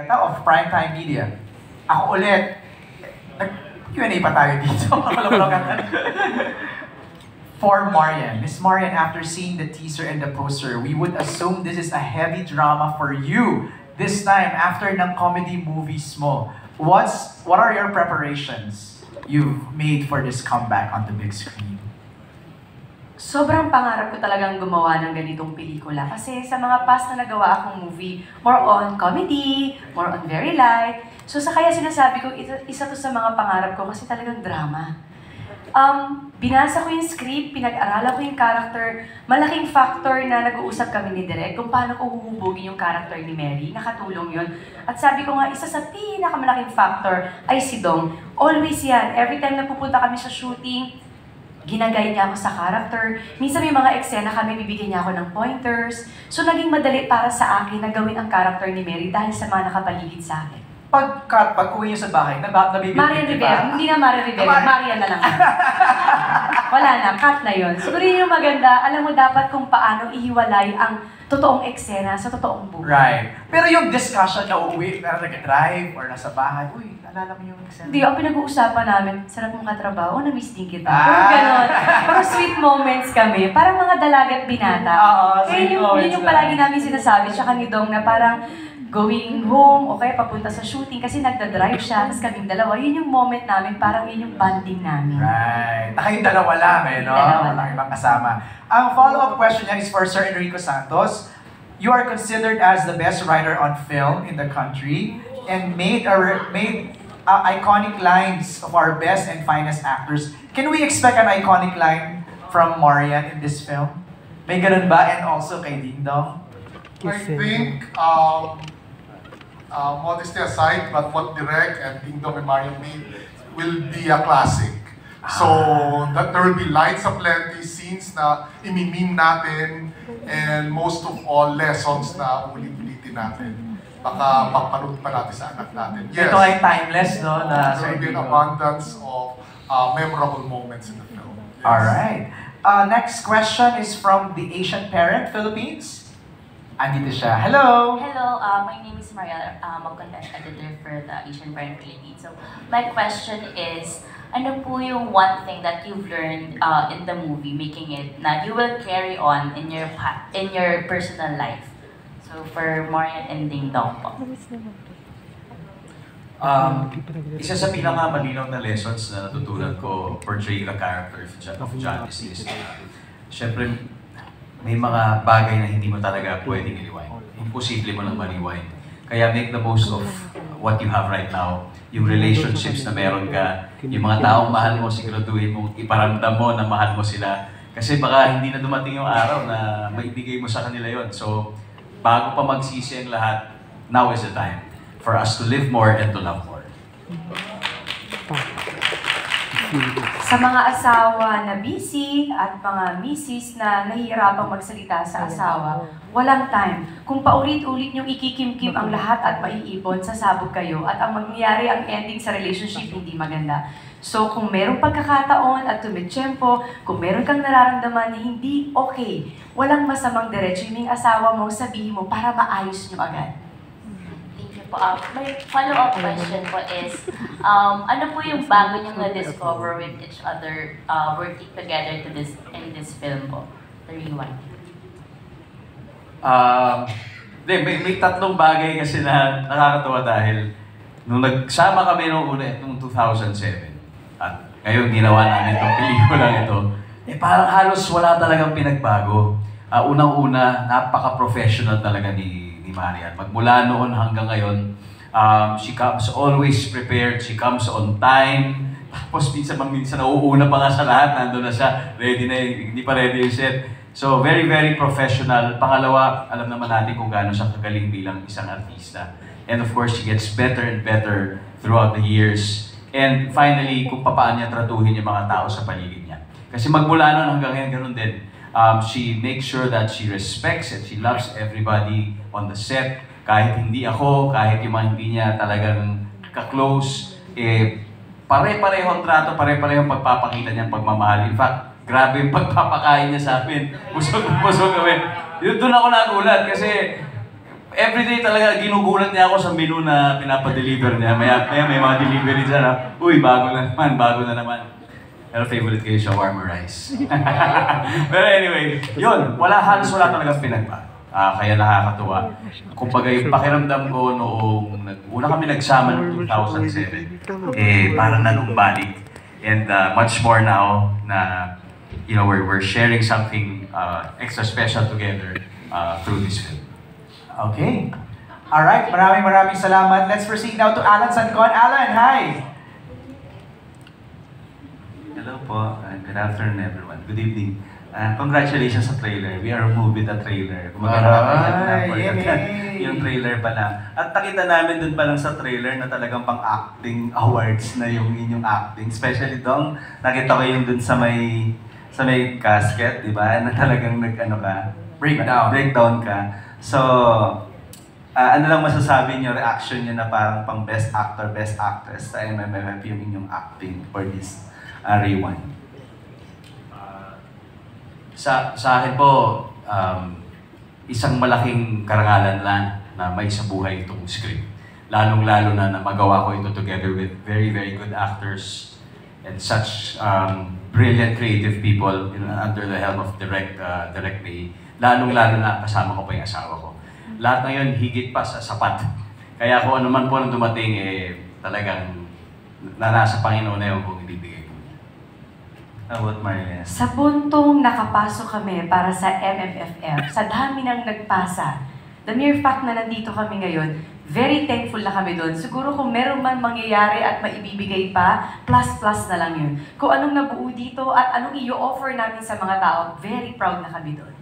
Of Primetime Media. Ako ulit. Nag-Q&A pa tayo dito. For Marian. Miss Marian, after seeing the teaser and the poster, we would assume this is a heavy drama for you. This time, after ng comedy movies mo, what are your preparations you've made for this comeback on the big screen? Sobrang pangarap ko talagang gumawa ng ganitong pelikula. Kasi sa mga past na nagawa akong movie, more on comedy, more on very light. So kaya sinasabi ko, isa to sa mga pangarap ko kasi talagang drama. Binasa ko yung script, pinag-aralan ko yung character. Malaking factor na nag-uusap kami ni Direk kung paano ko huhubugin yung character ni Mary. Nakatulong yun. At sabi ko nga, isa sa pinakamalaking factor ay si Dong. Always yan. Every time na pupunta kami sa shooting, ginagay niya ako sa character. Minsan may mga eksena kami, bibigyan niya ako ng pointers. So naging madali para sa akin na gawin ang character ni Mary dahil sa mga nakapaligid sa akin. Pag-uwi niyo sa bahay, nabibigyan Marian Rivera, hindi na Marian Rivera, Marian na lang. Wala na, cut na yun. Siguro yun yung maganda, alam mo dapat kung paano ihiwalay ang totoong eksena sa totoong buhay. Right. Pero yung discussion na uuwi, na nag-drive or nasa bahay, uy, naalala mo yung eksena? Hindi, ang pinag-uusapan namin, sarap mong katrabaho, na-miss din kita. Parang gano'n. Parang sweet moments kami. Parang mga dalagat binata. Kaya yun yung palagi namin sinasabi, tsaka ni Dong na parang going home o kaya papunta sa shooting kasi nagda-drive siya, tapos kaming dalawa. Yun yung moment namin, parang yun yung bonding namin. Right. Kayong dalawa lang no? Walang ibang kasama. Ang follow-up question niya is for Sir Enrico Santos. You are considered as the best writer on film in the country and made iconic lines of our best and finest actors. Can we expect an iconic line from Marian in this film? May ganun ba? And also kay Ding Dong? I think, modesty aside, but what Direk and Ding Dong and Marian made will be a classic. So, that there will be lines aplenty, scenes na imimim natin, and most of all, lessons na ulit-ulitin natin. Baka pagpanood pa natin sa anak natin. Yes. Ito ay timeless, no? There will be an abundance of memorable moments in the film. Yes. Alright. Next question is from the Asian Parent, Philippines. Andito siya. Hello! Hello, my name is Maria, content editor for the Asian Parent Philippines. So, my question is, ano po yung one thing that you've learned in the movie, making it, na you will carry on in your personal life? So, for Marian and Ding Dong po. Isa sa pinakamalinaw na lessons na natutunan ko portraying the character of Janice is, syempre, may mga bagay na hindi mo talaga pwedeng i-rewind. Imposible mo lang ma-rewind. Kaya make the most of what you have right now. Yung relationships na meron ka, yung mga taong mahal mo, siguraduhin mo, iparamdam mo na mahal mo sila. Kasi baka hindi na dumating yung araw na maibigay mo sa kanila yon. So, bago pa magsisi ang lahat, now is the time for us to live more and to love more. Sa mga asawa na busy at mga misis na nahihirapang magsalita sa asawa, walang time. Kung paulit-ulit niyong ikikimkim ang lahat at maiipon, sasabog kayo at ang mangyayari ang ending sa relationship hindi maganda. So kung merong pagkakataon at tumitsyempo, kung meron kang nararamdaman na hindi okay, walang masamang diretso yung asawa mo, sabihin mo para maayos niyo agad. My follow-up question po is, ano po yung bago niyong na-discover with each other working together in this film po? The rewind. May tatlong bagay kasi na nakakatawa dahil nung nagsama kami nung una, nung 2007, at ngayon ginawa namin itong pelikulang ito, parang halos wala talagang pinagbago. Unang-una, napaka-professional talaga ni Marian. Magmula noon hanggang ngayon, she comes always prepared, she comes on time, tapos minsan nauuna pa nga sa lahat, nandun na siya, ready na, hindi pa ready yung set. So, very, very professional. Pangalawa, alam naman natin kung gaano siya kagaling bilang isang artista. And of course, she gets better and better throughout the years. And finally, kung paano niya tratuhin yung mga tao sa paligid niya. Kasi magmula noon hanggang ngayon, ganun din. She makes sure that she respects and she loves everybody on the set. Kahit hindi ako, kahit yung mga hindi niya talagang ka-close, pare-parehong trato, pare-parehong pagpapakita niya pagmamahal. In fact, grabe yung pagpapakain niya sa amin. Busog kami. Doon ako nagulat kasi everyday talaga ginugulat niya ako sa menu na pinapadeliver niya. May mga delivery dyan na, uy, bago na naman. Pero favorite kayo shawarma rice. Pero anyway, yun, halos wala talagang pinagbago. Kaya nakakatuwa. Kumbaga yung pakiramdam ko noong una kami nagsama noong 2007, parang nanumbalik. And much more now na, you know, we're sharing something extra special together through this film. Okay. Alright, maraming salamat. Let's proceed now to Alan Sancon. Alan, hi! Hello po. Good afternoon, everyone. Good evening. Congratulations sa trailer. We are moved with the trailer. Yung trailer pa lang. At nakita namin dun pa lang sa trailer na talagang pang-acting awards na yung inyong acting. Especially dong, nakita ko yung dun sa may casket, di ba? Na talagang breakdown ka. So, ano lang masasabi niyo, reaction niyo na parang pang best actor, best actress sa MMFF yung inyong acting for this rewind? Sa akin po, isang malaking karangalan lang na may sa buhay itong script. Lalong-lalo na magawa ko ito together with very good actors and such brilliant creative people under the helm of Direct May. Lalong-lalo na kasama ko pa yung asawa ko. Lahat na yun higit pa sa sapat. Kaya kung ano man po nang dumating, talagang nasa Panginoon na yun kung ibibigay ko niya. How about Marian? Sa puntong nakapasok kami para sa MMFF, sa dami ng nagpasa, the mere fact na nandito kami ngayon, very thankful na kami doon. Siguro kung meron man mangyayari at maibibigay pa, plus na lang yun. Kung anong nabuo dito at anong i-offer namin sa mga tao, very proud na kami doon.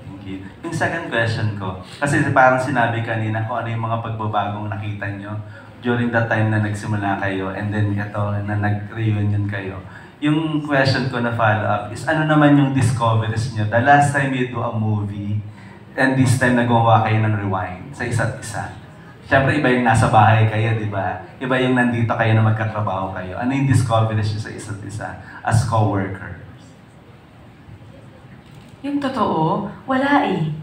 Thank you. Yung second question ko, kasi parang sinabi kanina kung ano yung mga pagbabagong nakita nyo during that time na nagsimula kayo and then ito na nag-reunion kayo. Yung question ko na follow-up is ano naman yung discoveries nyo? The last time you do a movie and this time nagawa kayo ng rewind sa isa't isa. Siyempre iba yung nasa bahay kayo, di ba? Iba yung nandito kayo na magkatrabaho kayo. Ano yung discoveries nyo sa isa't isa as co-worker? Yung totoo, wala eh.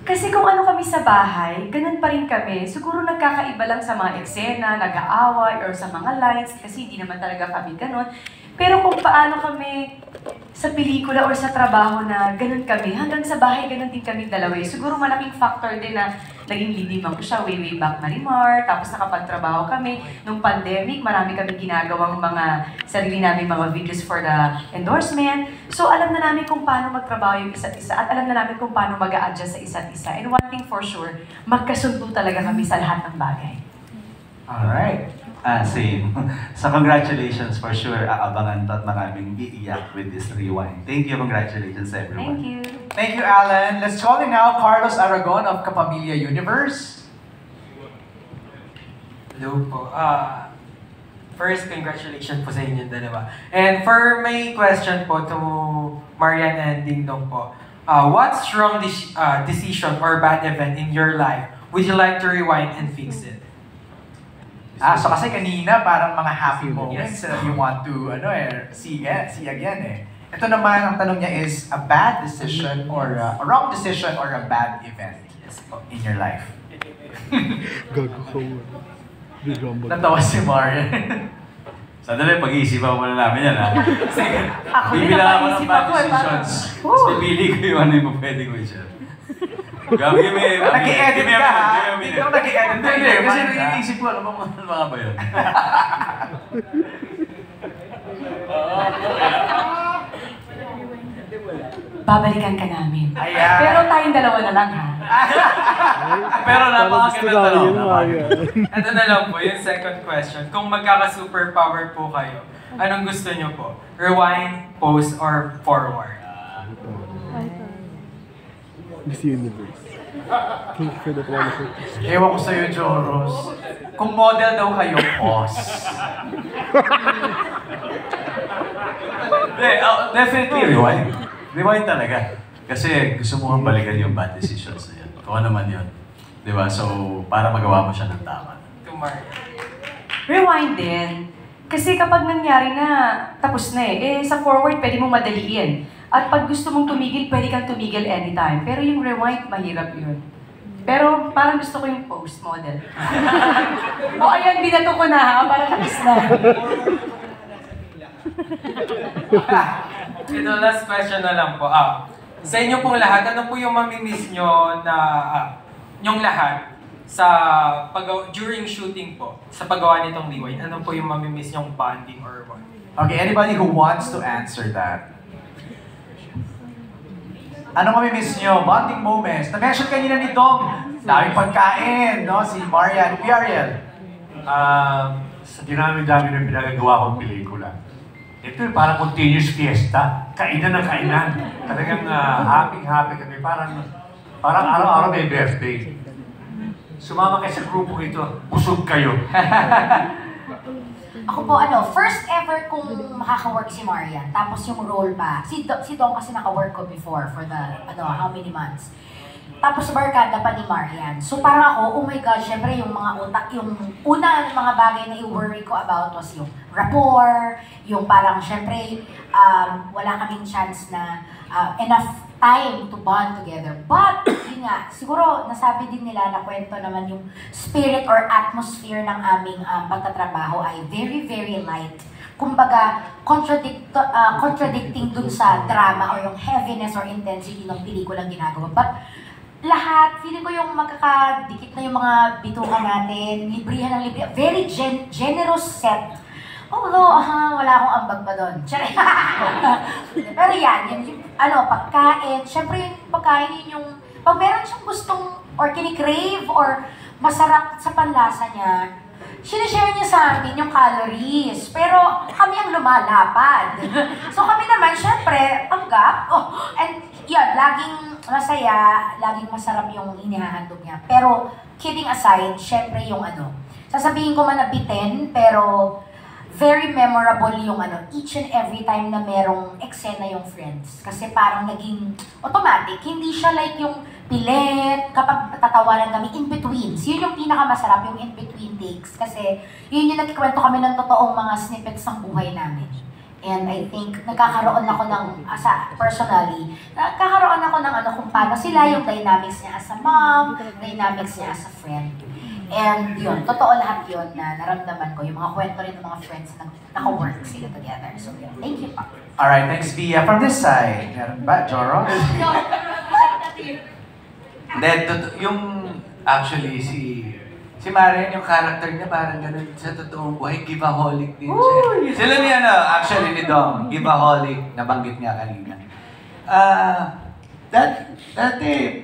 Kasi kung ano kami sa bahay, ganun pa rin kami. Siguro nagkakaiba lang sa mga eksena, nag-aaway, or sa mga lines, kasi hindi naman talaga kami ganun. Pero kung paano kami sa pelikula or sa trabaho na ganun kami, hanggang sa bahay ganun din kami dalawa. Siguro malaking factor din na naging leading man ko siya way back Marimar, tapos nakapagtrabaho kami. Nung pandemic, marami kami ginagawang mga sarili namin mga videos for the endorsement. So alam na namin kung paano magtrabaho yung isa't isa at alam na namin kung paano mag-a-adjust sa isa't isa. And one thing for sure, magkasundo talaga kami sa lahat ng bagay. Alright. Same. So congratulations for sure. Aabangan to at maraming iiyak with this rewind. Thank you, congratulations everyone. Thank you. Thank you, Alan. Let's call in now Carlos Aragon of Kapamilya Universe. Hello po. First, congratulations po sa inyong dalawa. And for my question po to Marian and Ding Dong po, what strong decision or bad event in your life would you like to rewind and fix it? So kasi kanina parang mga happy moments you want to see again eh. Ito naman ang tanong niya is a bad decision or a wrong decision or a bad event in your life. Natawa si Marian. Sandali, pag-iisipan muna namin yan ha. Sige. Ako din Bibilang ako ng napaisip bad ako eh. decisions. Tapos pipili ko yung ano yung pwede ko i-share. Nag-i-edit ka ha? Ikaw nag-i-edit ka. Hindi, kasi nag-iisip ko, ano mga ba yun? Babalikan ka namin. Ayan. Pero tayong dalawa na lang ha. Pero napakaganda tanong. Ito na lang po, yung second question. Kung magkaka-superpower po kayo, anong gusto nyo po? Rewind, pause, or forward? Miss Universe. Thank you for the wonderful question. Ewan ko sa'yo, Joros. Kung model daw kayo, pause. Definitely rewind. Rewind talaga. Kasi gusto mo balikan yung bad decisions na yan. Kung ano man yun. Di ba? So, para magawa mo siya ng tama. To Marian. Rewind din. Kasi kapag nangyari na, tapos na eh. Sa forward, pwede mong madaliin. At pag gusto mong tumigil, pwede kang tumigil anytime. Pero yung rewind, mahirap yun. Pero parang gusto ko yung post model. O ayan, binato ko na ha, para tapos na. Ito, last question na lang po. Sa inyo pong lahat, ano po yung mamimiss nyo na yung lahat sa during shooting po, sa paggawa nitong Rewind, ano po yung mamimiss nyong bonding or what? Okay, anybody who wants to answer that? Ano mamimiss nyo? Bonding moments. Na-mention kanina ni Dom. Daming pagkain, no? Si Marian. Ariel. Sa dinami-dami ng pinagagawa kong pelikula, ito yung parang continuous fiesta. Kainan ng kainan. Talagang happy-happy kami. Parang araw-araw may birthday. Sumama kayo sa grupo ito. Busog kayo. Ako po, first ever kong makaka-work si Marian. Tapos yung role pa. Si Dong kasi naka-work ko before for the, how many months. Tapos barkada pa ni Marian. So parang ako, oh my God, syempre yung mga yung una mga bagay na i-worry ko about was yung rapport, yung parang syempre wala kaming chance na enough time to bond together. But, yun nga, siguro nasabi din nila na kwento naman yung spirit or atmosphere ng aming pagtatrabaho ay very, very light. Kumbaga, contradicting dun sa drama or yung heaviness or intensity ng pelikulang ginagawa. But, lahat, feeling ko yung magkakadikit na yung mga bituka natin, librihan ng librihan, very generous set. Although, wala akong ambag pa doon. Pero yan, yung pagkain, syempre yung pagkain yung, pag meron siyang gustong, or kinikrave, or masarap sa panlasa niya, sinishare niya sa amin yung calories. Pero kami ang lumalapad. So kami naman, syempre, tanggap. And yun, laging masaya, laging masarap yung inihahandog niya. Pero kidding aside, syempre yung sasabihin ko man na bitin, pero very memorable yung each and every time na merong eksena yung Friends. Kasi parang naging automatic. Hindi siya like yung pilit, kapag tatawanan kami in-betweens. Yun yung pinakamasarap, yung in-between takes. Kasi yun yung nagkikwento kami ng totoong mga snippets ng buhay namin. And I think nagkakaroon ako ng, personally, nagkakaroon ako ng kung paano sila, yung dynamics niya as a mom, dynamics niya as a friend. And yun, totoo lahat yun na naramdaman ko, yung mga kwento rin ng mga friends na naka-work sila together. So yun, thank you pa. Alright, thanks Via. From this side, meron ba, Joro? Yung actually si Marian, yung character niya parang ganun sa totoong buhay, give-aholic din siya. Sila ni actually ni Dom, give-aholic, nabanggit niya kanina. Dati,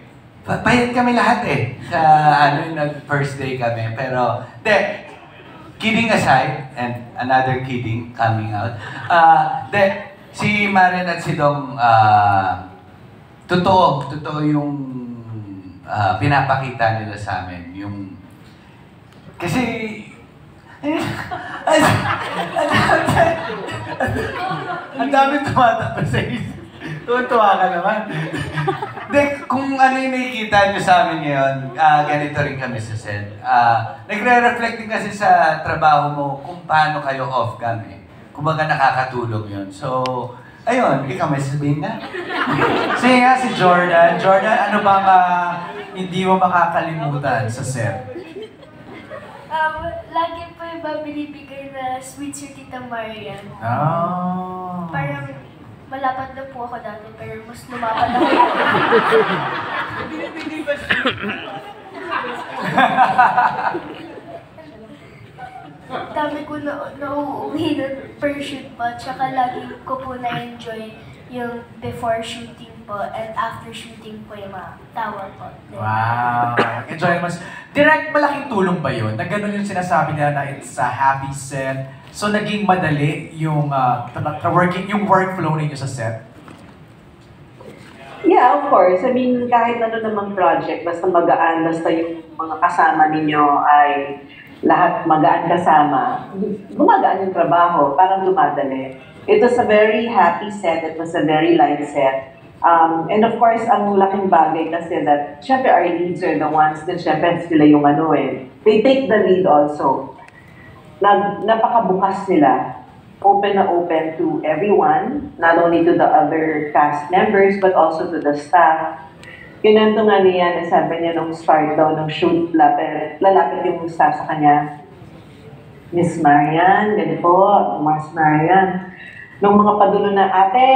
payat kami lahat sa first day kami. Pero, kidding aside, and another kidding coming out, si Marian at si Dom, totoo yung pinapakita nila sa amin. Kasi, ang dami tumatakbo sa isip. Tuwa ka naman. Kung ano yung nakikita nyo sa amin ngayon, ganito rin kami sa set. Nagre-reflect din kasi sa trabaho mo kung paano kayo off-cam Kumbaga nakakatulong yun. So, ayun, ikaw may sabihin na. Sige nga si Jordan. Jordan, ano bang hindi mo makakalimutan sa set? Lagi po yung binibigay na sweet si Tita Marian. Oh. Parang malapad na po ako dati, pero mas lumapad ako. Binibigay ba siya? Dami ko nauuwi na per shoot po, tsaka lagi ko po na-enjoy yung before shooting po and after shooting po yung mga tawa po. Wow! Enjoy naman. Direct, malaking tulong ba yun? Na ganun yung sinasabi nila na it's a happy set. So naging madali yung yung workflow ninyo sa set? Yeah, of course. I mean, kahit ano namang project, basta magaan, basta yung mga kasama ninyo ay lahat magaan kasama, gumagaan yung trabaho, parang lumadali. It was a very happy set, it was a very light set. And of course, ang laking bagay kasi that, syempre our leads are the ones that syempre sila yung they take the lead also. Napakabukas nila, open na open to everyone, not only to the other cast members, but also to the staff. Kinento nga niya na sabi niya nung start daw ng shoot, lalapit yung staff sa kanya. Miss Marian, ganito po, Miss Marian. Nung mga padulo na, ate!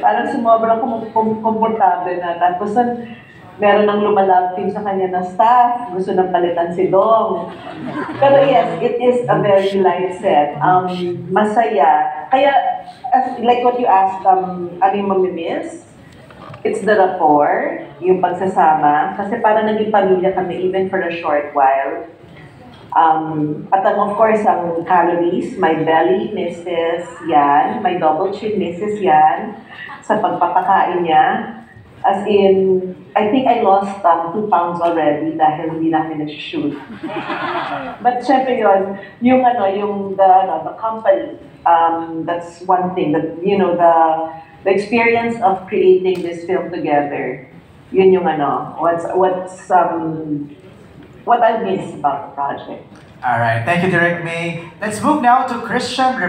Parang sumobra komportable na. Tapos meron ng lumalapit sa kanya na staff, gusto nang palitan si Dong. Pero yes, it is a very light set. Masaya. Kaya, like what you asked, ano yung mamimiss? It's the rapport, yung pagsasama. Kasi parang naging pamilya kami even for a short while. At of course, ang calories, my belly, Mrs. Yan. My double chin, Mrs. Yan. Sa pagpapakain niya. As in, I think I lost 2 pounds already dahil hindi namin nag-shoot. But syempre yun, the company, that's one thing. That, the experience of creating this film together, yun yung what I miss about the project. All right, thank you, Direk May. Let's move now to Christian